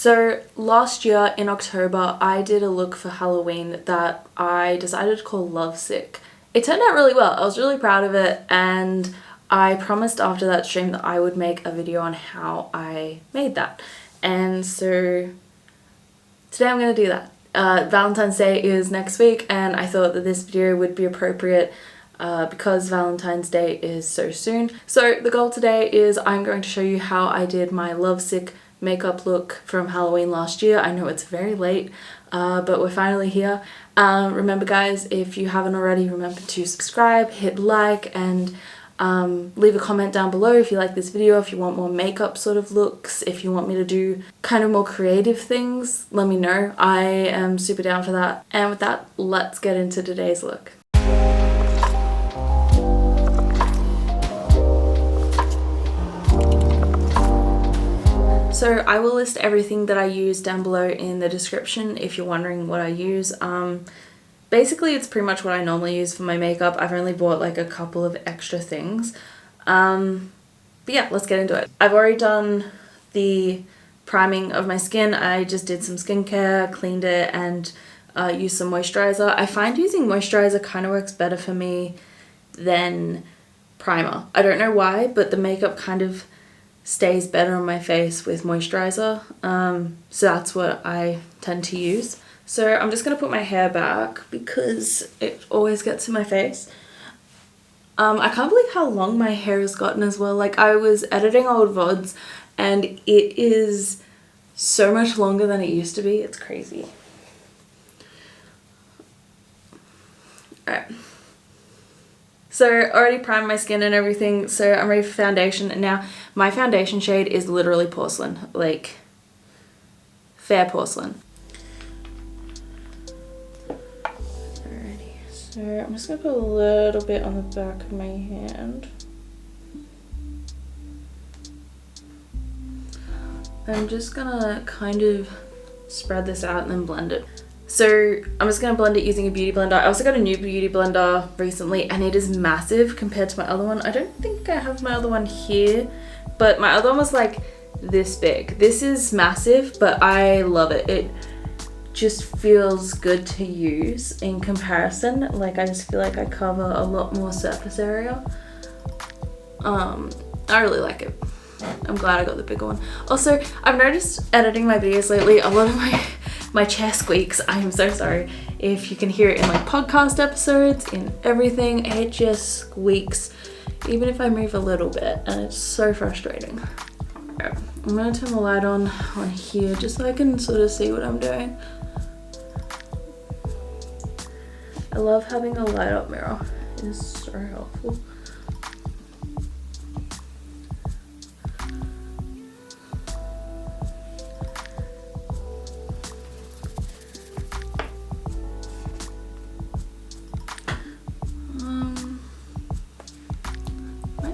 So last year in October, I did a look for Halloween that I decided to call Lovesick. It turned out really well. I was really proud of it, and I promised after that stream that I would make a video on how I made that. And so today I'm going to do that. Valentine's Day is next week, and I thought that this video would be appropriate because Valentine's Day is so soon. So the goal today is I'm going to show you how I did my Lovesick makeup look from Halloween last year. I know it's very late, but we're finally here. Remember guys, if you haven't already, remember to subscribe, hit like, and leave a comment down below if you like this video, if you want more makeup sort of looks, if you want me to do kind of more creative things, let me know. I am super down for that. And with that, let's get into today's look. So I will list everything that I use down below in the description if you're wondering what I use. Basically it's pretty much what I normally use for my makeup. I've only bought like a couple of extra things. But yeah, let's get into it. I've already done the priming of my skin. I just did some skincare, cleaned it, and used some moisturizer. I find using moisturizer kind of works better for me than primer. I don't know why, but the makeup kind of stays better on my face with moisturizer, so that's what I tend to use. So I'm just going to put my hair back because it always gets in my face. I can't believe how long my hair has gotten as well. Like, I was editing old VODs and it is so much longer than it used to be. It's crazy. Alright. So already primed my skin and everything, so I'm ready for foundation. And now my foundation shade is literally porcelain, like fair porcelain. Alrighty, so I'm just gonna put a little bit on the back of my hand. I'm just gonna kind of spread this out and then blend it. So I'm just going to blend it using a beauty blender. I also got a new beauty blender recently and it is massive compared to my other one. I don't think I have my other one here, but my other one was like this big. This is massive, but I love it. It just feels good to use in comparison. Like, I just feel like I cover a lot more surface area. I really like it. I'm glad I got the bigger one. Also, I've noticed editing my videos lately, a lot of my chair squeaks. I am so sorry if you can hear it in like podcast episodes, in everything. It just squeaks even if I move a little bit, and it's so frustrating. Okay, I'm gonna turn the light on here just so I can sort of see what I'm doing. I love having a light up mirror. It is so helpful.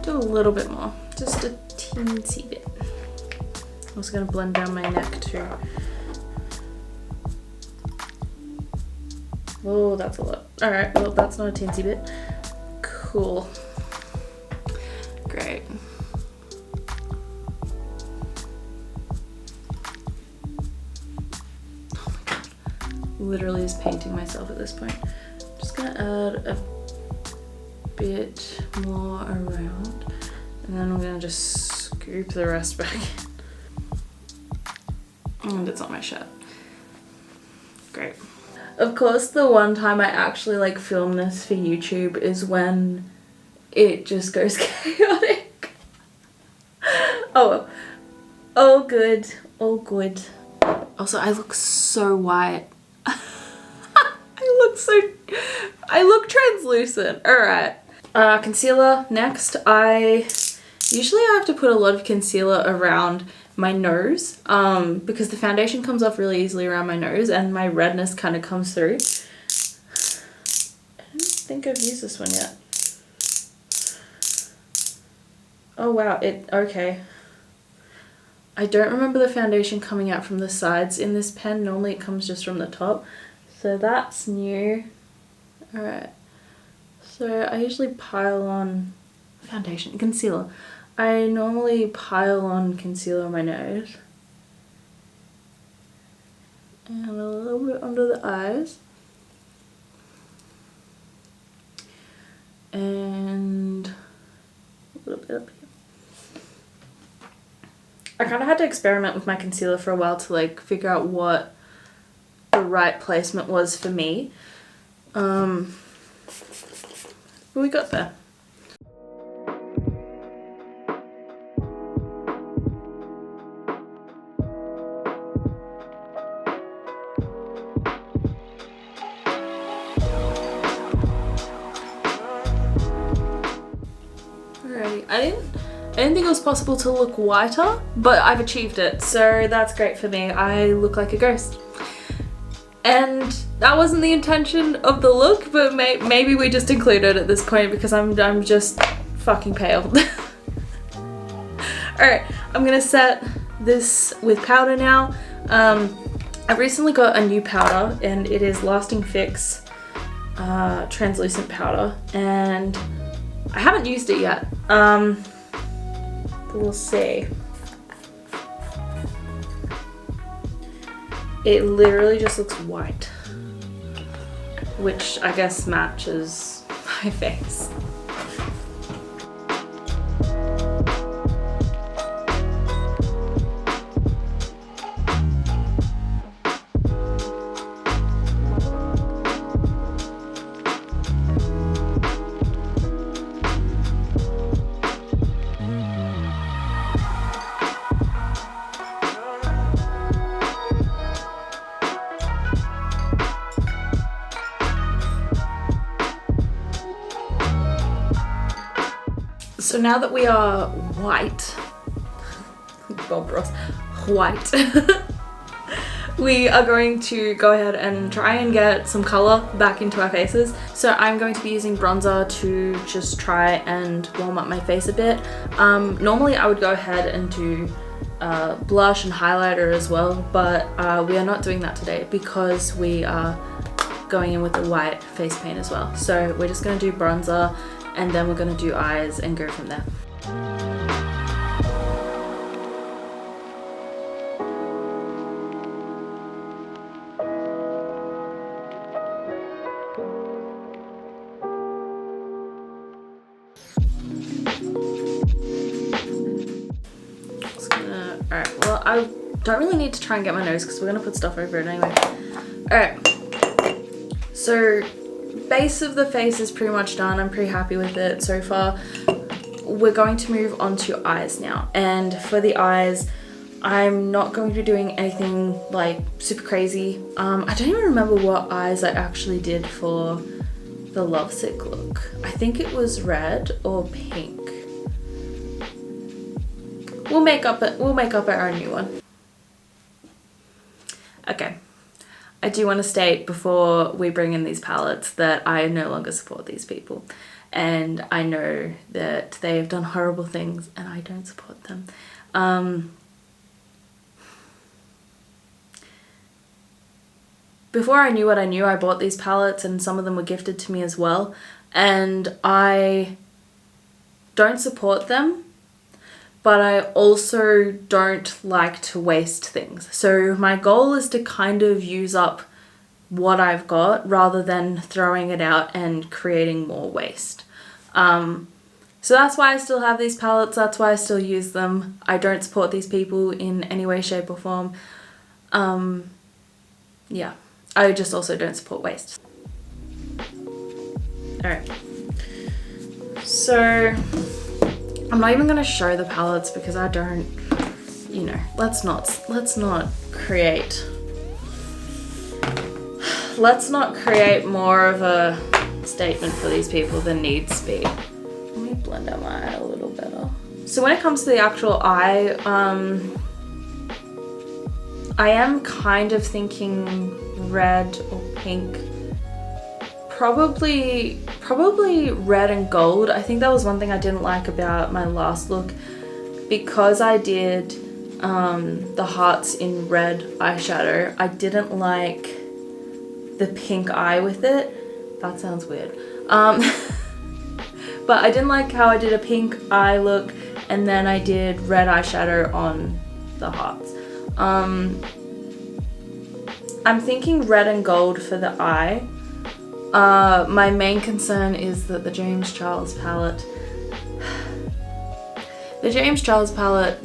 A little bit more, just a teensy bit. I'm also going to blend down my neck too. Oh, that's a lot. Alright, well, that's not a teensy bit. Cool. Great. Oh my god. Literally is painting myself at this point. Just going to add a bit more around, and then I'm gonna just scoop the rest back in. And it's on my shirt. Great. Of course, the one time I actually like film this for YouTube is when it just goes chaotic. Oh good, all good. Also, I look so white. I look translucent. Alright. Concealer next. I usually have to put a lot of concealer around my nose because the foundation comes off really easily around my nose and my redness kind of comes through. I don't think I've used this one yet. Oh wow, okay. I don't remember the foundation coming out from the sides in this pen. Normally it comes just from the top. So that's new. Alright. So I usually pile on concealer. I normally pile on concealer on my nose. And a little bit under the eyes. And a little bit up here. I kind of had to experiment with my concealer for a while to like figure out what the right placement was for me. But we got there. Alrighty, I didn't think it was possible to look whiter, but I've achieved it, so that's great for me. I look like a ghost. And that wasn't the intention of the look, but maybe we just include it at this point because I'm just fucking pale. Alright, I'm gonna set this with powder now. I recently got a new powder and it is Lasting Fix translucent powder, and I haven't used it yet. We'll see. It literally just looks white, which I guess matches my face. So now that we are white, Bob Ross, white, we are going to go ahead and try and get some color back into our faces. So I'm going to be using bronzer to just try and warm up my face a bit. Normally I would go ahead and do blush and highlighter as well, but we are not doing that today because we are going in with the white face paint as well. So we're just going to do bronzer and then we're going to do eyes and go from there. Alright, well I don't really need to try and get my nose because we're going to put stuff over it anyway. Alright, so base of the face is pretty much done. I'm pretty happy with it so far. We're going to move on to eyes now, and for the eyes I'm not going to be doing anything like super crazy. I don't even remember what eyes I actually did for the Lovesick look. I think it was red or pink. We'll make up our new one. Okay. I do want to state before we bring in these palettes that I no longer support these people, and I know that they have done horrible things and I don't support them. Before I knew what I knew, I bought these palettes and some of them were gifted to me as well, and I don't support them, but I also don't like to waste things. So my goal is to kind of use up what I've got rather than throwing it out and creating more waste. So that's why I still have these palettes, that's why I still use them. I don't support these people in any way, shape or form. Yeah, I just also don't support waste. Alright, so I'm not even gonna show the palettes because I don't, you know, let's not create more of a statement for these people than needs to be. Let me blend out my eye a little better. So when it comes to the actual eye, I am kind of thinking red or pink. Probably red and gold. I think that was one thing I didn't like about my last look. Because I did the hearts in red eyeshadow, I didn't like the pink eye with it. That sounds weird. But I didn't like how I did a pink eye look and then I did red eyeshadow on the hearts. I'm thinking red and gold for the eye. My main concern is that the James Charles palette,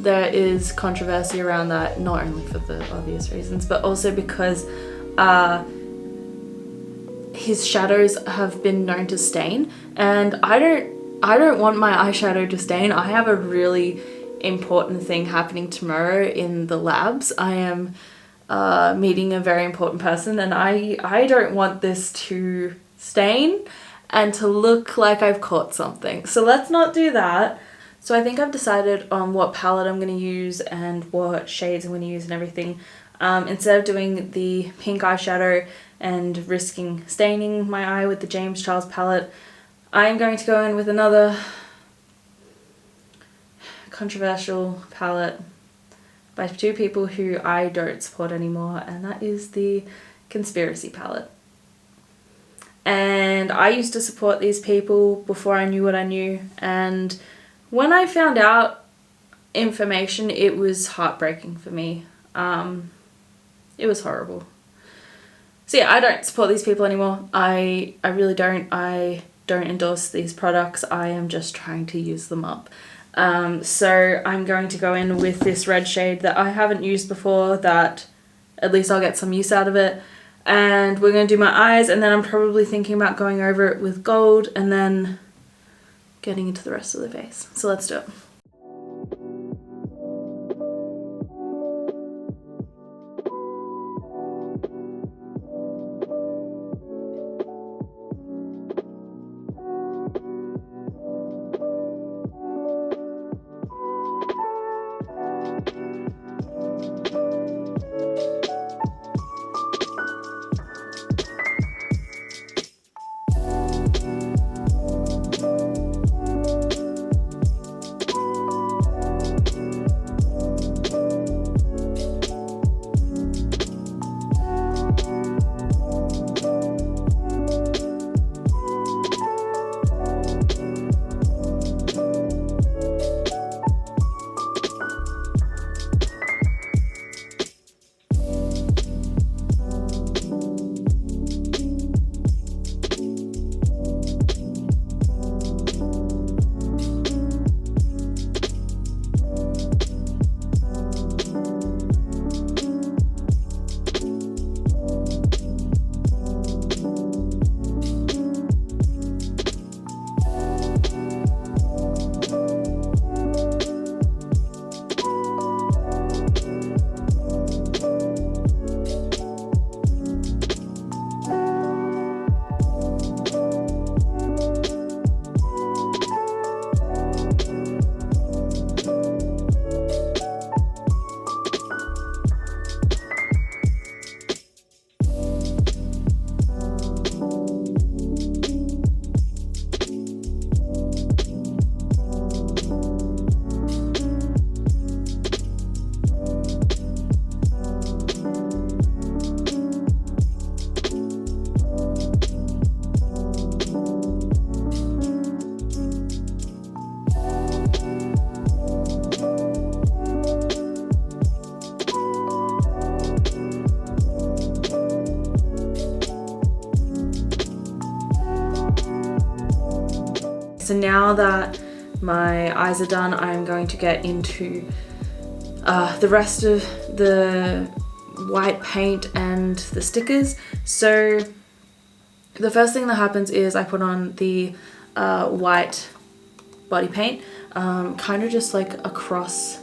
there is controversy around that, not only for the obvious reasons, but also because his shadows have been known to stain, and I don't want my eyeshadow to stain. I have a really important thing happening tomorrow in the labs. I am meeting a very important person, and I don't want this to stain and to look like I've caught something. So let's not do that. So I think I've decided on what palette I'm going to use and what shades I'm going to use and everything. Instead of doing the pink eyeshadow and risking staining my eye with the James Charles palette, I'm going to go in with another controversial palette by two people who I don't support anymore, and that is the Conspiracy palette. And I used to support these people before I knew what I knew, and when I found out information, it was heartbreaking for me. It was horrible. So yeah, I don't support these people anymore. I really don't. I don't endorse these products. I am just trying to use them up. So I'm going to go in with this red shade that I haven't used before, that at least I'll get some use out of it. And we're going to do my eyes, and then I'm probably thinking about going over it with gold and then getting into the rest of the face. So let's do it. So now that my eyes are done, I'm going to get into the rest of the white paint and the stickers. So the first thing that happens is I put on the white body paint, kind of just like across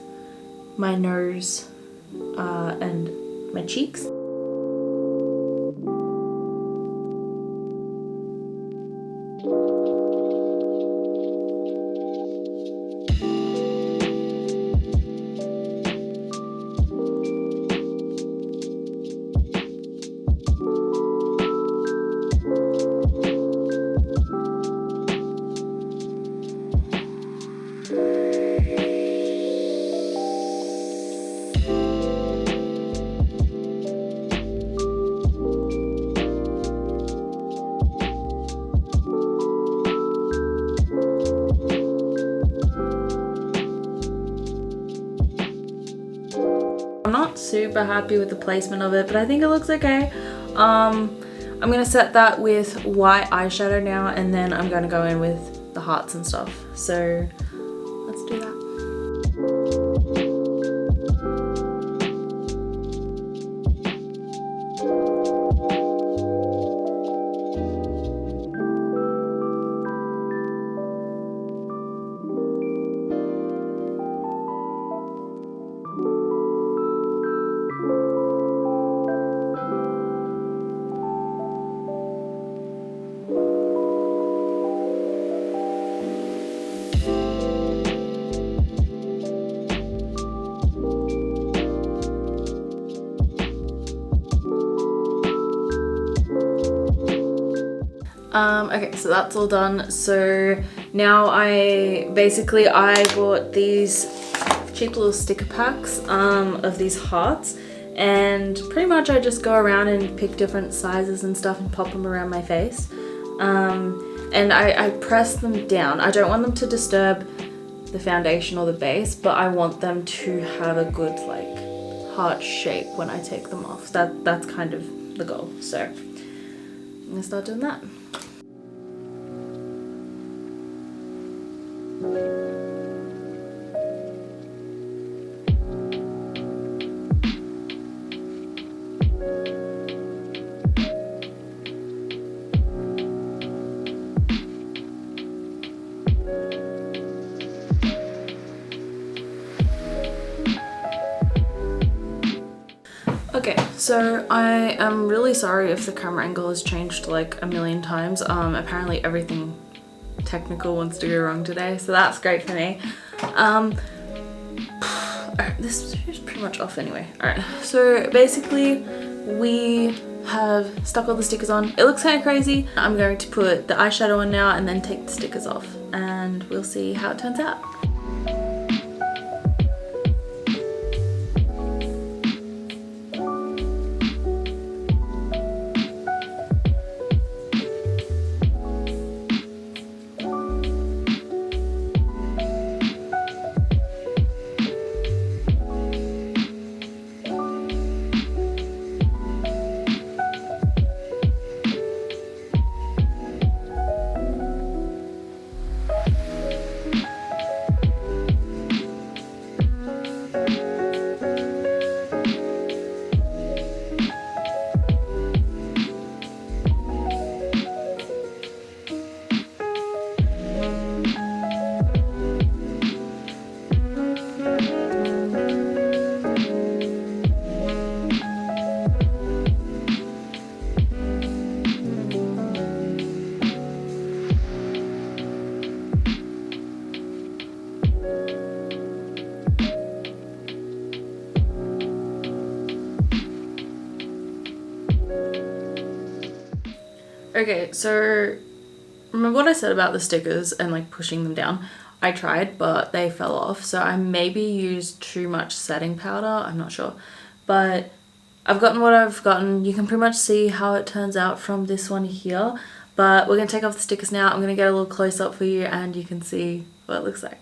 my nose and my cheeks. super happy with the placement of it, but I think it looks okay. I'm gonna set that with white eyeshadow now, and then I'm gonna go in with the hearts and stuff. So let's do that. Okay, so that's all done. So now I bought these cheap little sticker packs of these hearts, and pretty much I just go around and pick different sizes and stuff and pop them around my face. And I press them down. I don't want them to disturb the foundation or the base, but I want them to have a good like heart shape when I take them off. That's kind of the goal. So I'm gonna start doing that. Okay, so I am really sorry if the camera angle has changed like a million times. Apparently everything technical wants to go wrong today, so that's great for me. Alright, this is pretty much off anyway. Alright, so basically we have stuck all the stickers on. It looks kind of crazy. I'm going to put the eyeshadow on now and then take the stickers off, and we'll see how it turns out. Okay, so remember what I said about the stickers and like pushing them down? I tried, but they fell off, so I maybe used too much setting powder, I'm not sure. But I've gotten what I've gotten. You can pretty much see how it turns out from this one here, but we're gonna take off the stickers now. I'm gonna get a little close up for you and you can see what it looks like.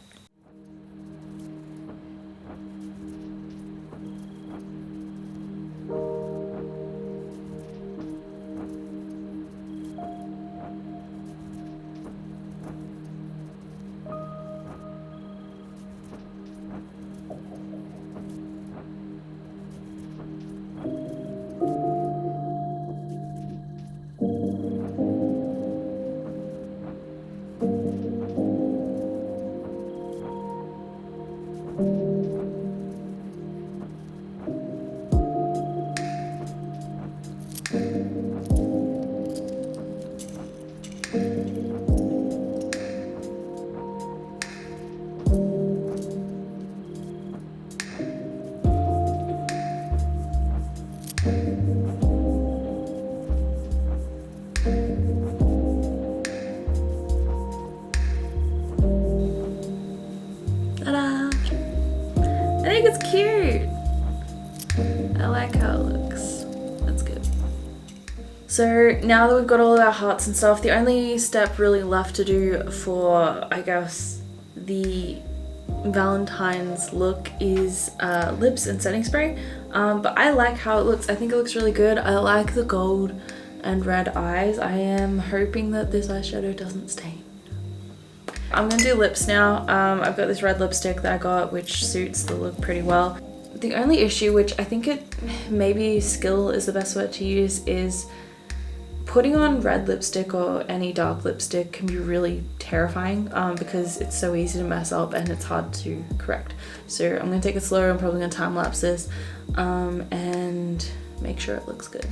I think it's cute. I like how it looks. That's good. So now that we've got all of our hearts and stuff, the only step really left to do for, I guess, the Valentine's look is lips and setting spray. But I like how it looks. I think it looks really good. I like the gold and red eyes. I am hoping that this eyeshadow doesn't stain. I'm gonna do lips now. I've got this red lipstick that I got, which suits the look pretty well. The only issue, which I think maybe skill is the best word to use, is putting on red lipstick or any dark lipstick can be really terrifying because it's so easy to mess up and it's hard to correct. So I'm gonna take it slow. I'm probably gonna time lapse this and make sure it looks good.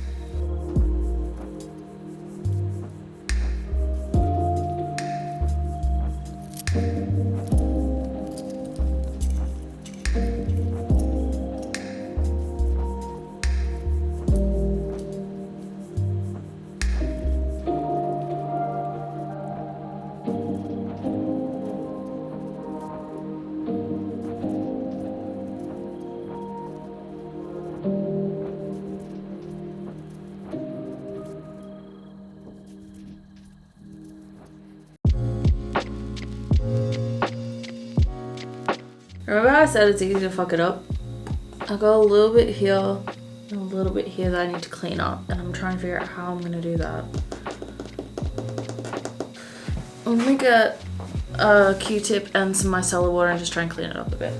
Remember how I said it's easy to fuck it up? I got a little bit here and a little bit here that I need to clean up, and I'm trying to figure out how I'm gonna do that. I'm gonna get a Q-tip and some micellar water and just try and clean it up a bit.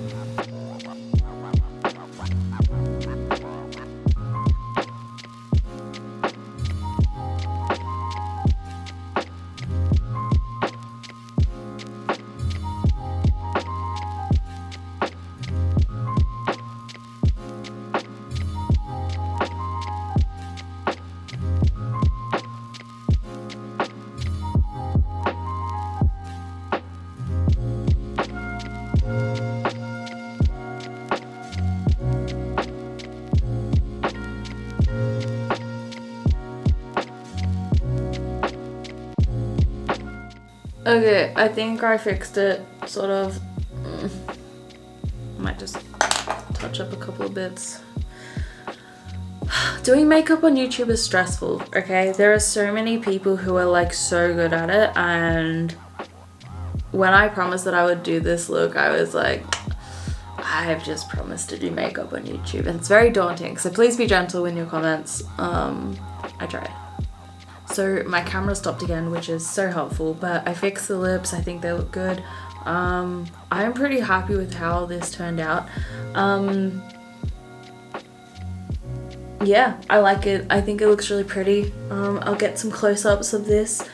Okay, I think I fixed it, sort of. Might just touch up a couple of bits. Doing makeup on YouTube is stressful, okay? There are so many people who are like so good at it, and when I promised that I would do this look, I was like, I've just promised to do makeup on YouTube, and it's very daunting, so please be gentle in your comments. I tried. So my camera stopped again, which is so helpful, but I fixed the lips. I think they look good. I'm pretty happy with how this turned out. Yeah, I like it. I think it looks really pretty. I'll get some close-ups of this